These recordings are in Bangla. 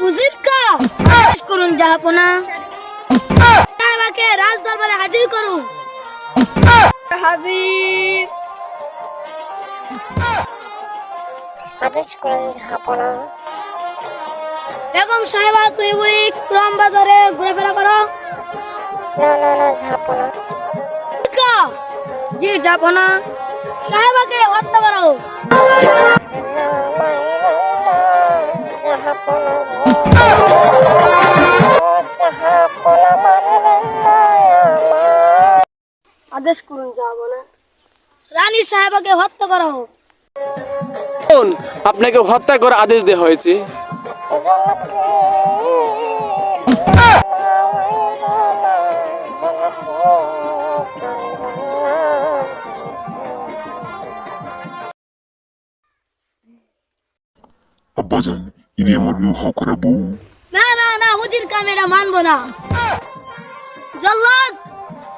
উজির কা আদেশ করুন জাহাপনা। সাহেবাকে রাজ দরবারে হাজির করুন। হাজির। আদেশ করুন জাহাপনা। বেগম সাহেবা তুমি বুড়ি ক্রম বাজারে ঘোরাফেরা করো। না না না জাহাপনা। জি জাহাপনা। সাহেবাকে হত্যা করো। না মানবেন না জাহাপনা গো। জাহাপনা মানবেন না আমার। আদেশ করুন জাহাপনা। রানী সাহেবাকে হত্যা করো। আপনাকে হত্যা করার আদেশ দেওয়া হয়েছে। জন্নত রে না মাইরনা জন্নত গো প্রাণ জন্নত আব্বাজান, ইনি আমার বিবাহ করা বউ। না না না উজির কাম এটা মানবো না। জল্লাদ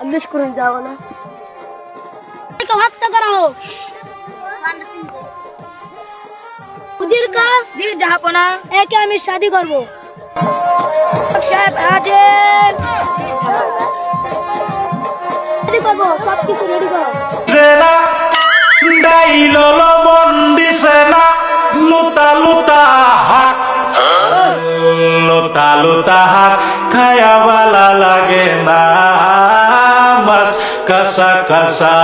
আদেশ করুন জাহাপনা। একে হত্যা করো। উজির কা জি জাহাপনা। একে আমি শাদি করব। সাহেব হাজির। শাদি করব, সবকিছু রেডি করো। সেনা ডাইলল বন্দি সেনা লুতা লুতা হাক লুতা লুতা হাক খায়া বালা লাগে না বাস কাসা কাসা